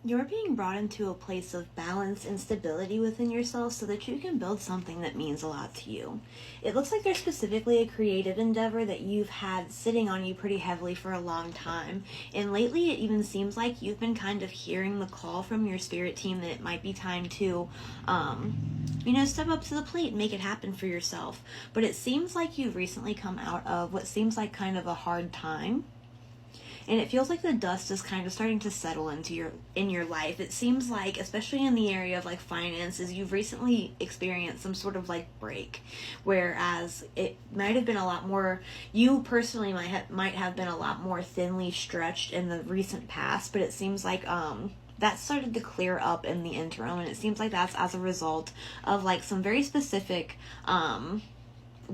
You're being brought into a place of balance and stability within yourself so that you can build something that means a lot to you. It looks like there's specifically a creative endeavor that you've had sitting on you pretty heavily for a long time. And lately it even seems like you've been kind of hearing the call from your spirit team that it might be time to, step up to the plate and make it happen for yourself. But it seems like you've recently come out of what seems like kind of a hard time, and it feels like the dust is kind of starting to settle into your life. It seems like, especially in the area of like finances, you've recently experienced some sort of like break, whereas it might have been a lot more, you personally might have been a lot more thinly stretched in the recent past, but it seems like that started to clear up in the interim, and it seems like that's as a result of like some very specific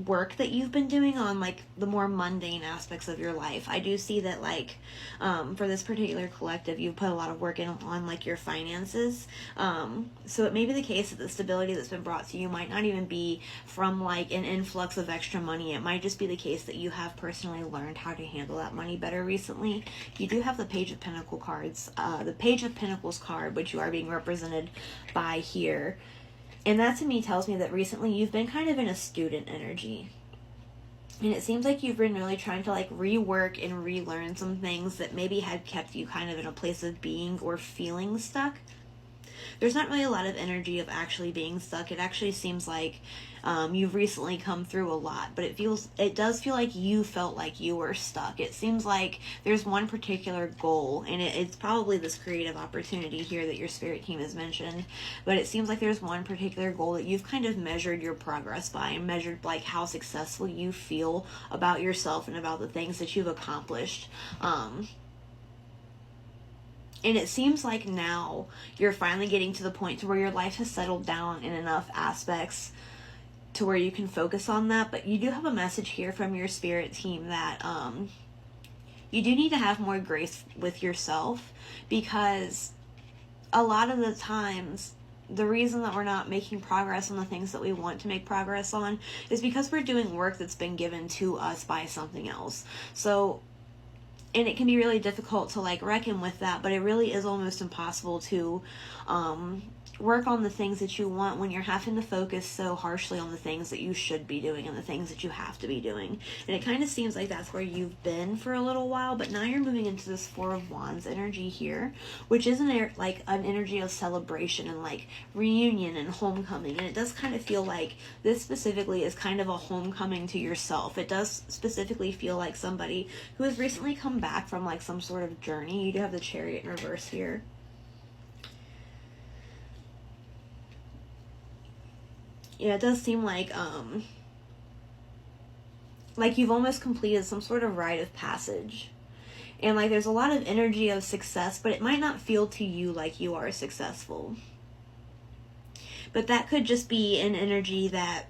work that you've been doing on like the more mundane aspects of your life. I do see that like for this particular collective, you've put a lot of work in on like your finances, so it may be the case that the stability that's been brought to you might not even be from like an influx of extra money. It might just be the case that you have personally learned how to handle that money better recently. You do have the Page of Pentacles cards, the Page of Pentacles card, which you are being represented by here. And that to me tells me that recently you've been kind of in a student energy. And it seems like you've been really trying to like rework and relearn some things that maybe had kept you kind of in a place of being or feeling stuck. There's not really a lot of energy of actually being stuck. It actually seems like you've recently come through a lot, but it does feel like you felt like you were stuck. It seems like there's one particular goal, and it's probably this creative opportunity here that your spirit team has mentioned, but it seems like there's one particular goal that you've kind of measured your progress by, and measured like how successful you feel about yourself and about the things that you've accomplished. And it seems like now you're finally getting to the point to where your life has settled down in enough aspects to where you can focus on that. But you do have a message here from your spirit team that you do need to have more grace with yourself, because a lot of the times the reason that we're not making progress on the things that we want to make progress on is because we're doing work that's been given to us by something else. And it can be really difficult to like reckon with that, but it really is almost impossible to work on the things that you want when you're having to focus so harshly on the things that you should be doing and the things that you have to be doing. And it kind of seems like that's where you've been for a little while, but now you're moving into this Four of Wands energy here, which is an energy of celebration and like reunion and homecoming. And it does kind of feel like this specifically is kind of a homecoming to yourself. It does specifically feel like somebody who has recently come back from like some sort of journey. You do have the Chariot in reverse here. Yeah, it does seem like you've almost completed some sort of rite of passage. And like there's a lot of energy of success, but it might not feel to you like you are successful. But that could just be an energy that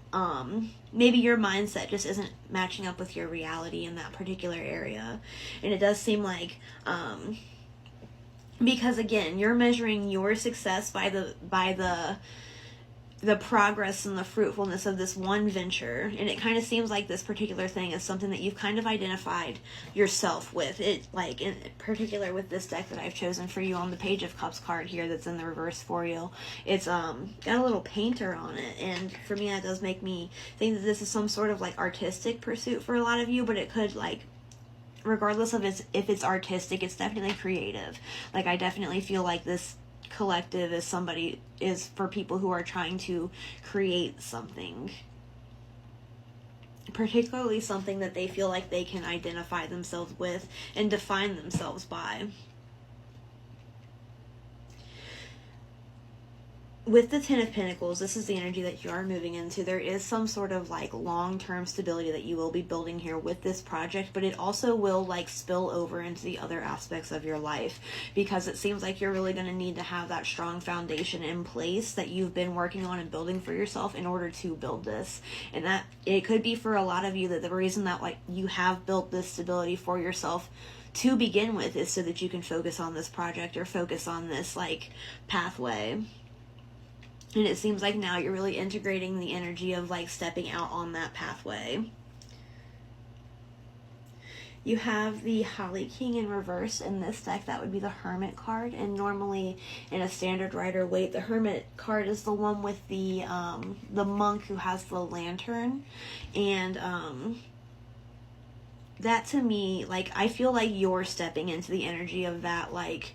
maybe your mindset just isn't matching up with your reality in that particular area. And it does seem like because again, you're measuring your success by the progress and the fruitfulness of this one venture, and it kind of seems like this particular thing is something that you've kind of identified yourself with. It like in particular with this deck that I've chosen for you on the Page of Cups card here that's in the reverse for you, it's got a little painter on it, and for me that does make me think that this is some sort of like artistic pursuit for a lot of you, but it could like, regardless of if it's artistic, it's definitely creative. Like I definitely feel like this collective is for people who are trying to create something, particularly something that they feel like they can identify themselves with and define themselves by. With the Ten of Pentacles, this is the energy that you are moving into. There is some sort of like long-term stability that you will be building here with this project, but it also will like spill over into the other aspects of your life, because it seems like you're really going to need to have that strong foundation in place that you've been working on and building for yourself in order to build this. And that it could be for a lot of you that the reason that like you have built this stability for yourself to begin with is so that you can focus on this project or focus on this like pathway. And it seems like now you're really integrating the energy of like stepping out on that pathway. You have the Holly King in reverse in this deck. That would be the Hermit card. And normally in a standard Rider-Waite, the Hermit card is the one with the monk who has the lantern. And that to me, like, I feel like you're stepping into the energy of that, like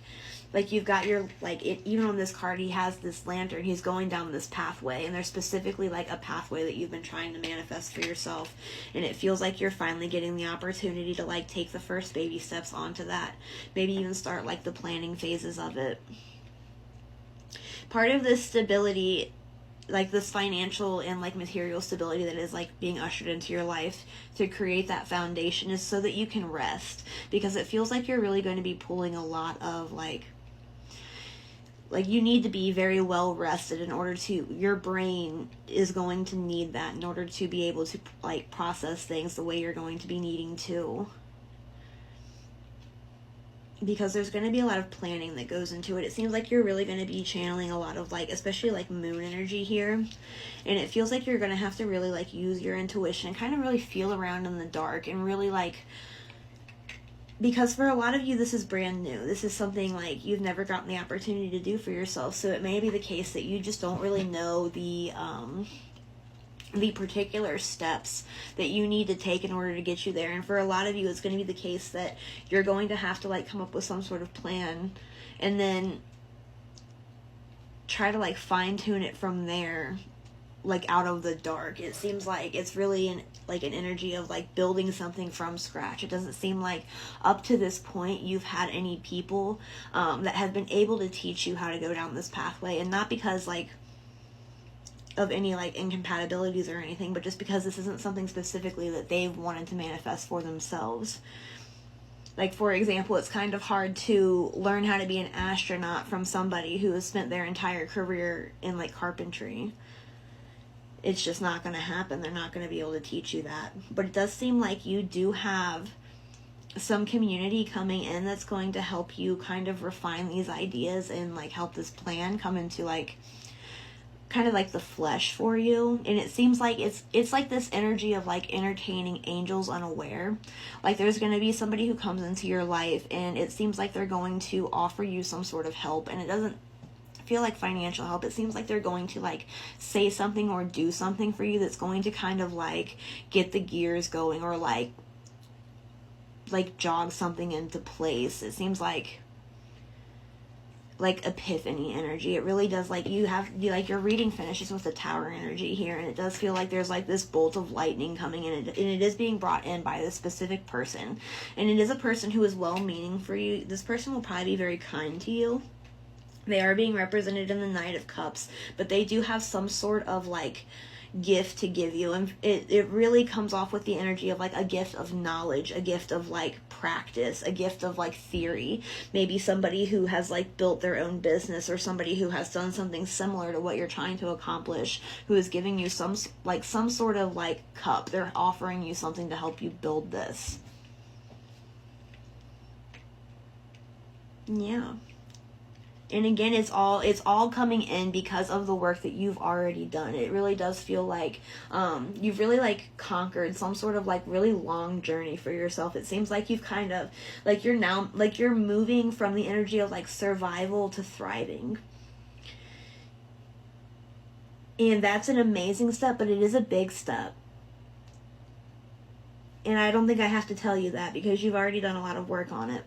you've got your, like, it, even on this card, he has this lantern, he's going down this pathway, and there's specifically, like, a pathway that you've been trying to manifest for yourself, and it feels like you're finally getting the opportunity to, like, take the first baby steps onto that, maybe even start, like, the planning phases of it. Part of this stability, like this financial and like material stability that is like being ushered into your life to create that foundation, is so that you can rest, because it feels like you're really going to be pulling a lot of like you need to be very well rested in order to, your brain is going to need that in order to be able to like process things the way you're going to be needing to, because there's going to be a lot of planning that goes into it. It seems like you're really going to be channeling a lot of like, especially like moon energy here, and it feels like you're going to have to really like use your intuition and kind of really feel around in the dark, and really like, because for a lot of you this is brand new, this is something like you've never gotten the opportunity to do for yourself, so it may be the case that you just don't really know the particular steps that you need to take in order to get you there. And for a lot of you, it's going to be the case that you're going to have to like come up with some sort of plan and then try to like fine tune it from there, like out of the dark. It seems like it's really an energy of like building something from scratch. It doesn't seem like up to this point you've had any people that have been able to teach you how to go down this pathway, and not because like of any like incompatibilities or anything, but just because this isn't something specifically that they've wanted to manifest for themselves. Like, for example, it's kind of hard to learn how to be an astronaut from somebody who has spent their entire career in like carpentry. It's just not going to happen. They're not going to be able to teach you that. But it does seem like you do have some community coming in that's going to help you kind of refine these ideas and like help this plan come into like kind of like the flesh for you. And it seems like it's like this energy of like entertaining angels unaware. Like there's going to be somebody who comes into your life, and it seems like they're going to offer you some sort of help, and it doesn't feel like financial help. It seems like they're going to like say something or do something for you that's going to kind of like get the gears going, or like jog something into place. It seems like epiphany energy. It really does. Like your reading finishes with the Tower energy here, and it does feel like there's like this bolt of lightning coming in, and it is being brought in by this specific person, and it is a person who is well-meaning for you. This person will probably be very kind to you. They are being represented in the Knight of Cups, but they do have some sort of like gift to give you, and it really comes off with the energy of like a gift of knowledge, a gift of like practice, a gift of like theory. Maybe somebody who has like built their own business, or somebody who has done something similar to what you're trying to accomplish, who is giving you some sort of like cup. They're offering you something to help you build this. Yeah. And again, it's all coming in because of the work that you've already done. It really does feel like you've really like conquered some sort of like really long journey for yourself. It seems like you've kind of like you're moving from the energy of like survival to thriving. And that's an amazing step, but it is a big step. And I don't think I have to tell you that, because you've already done a lot of work on it.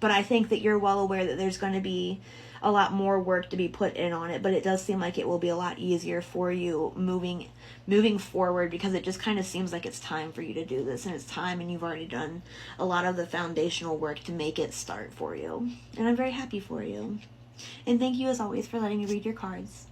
But I think that you're well aware that there's going to be a lot more work to be put in on it, but it does seem like it will be a lot easier for you moving forward, because it just kind of seems like it's time for you to do this, and it's time, and you've already done a lot of the foundational work to make it start for you. And I'm very happy for you. And thank you as always for letting me read your cards.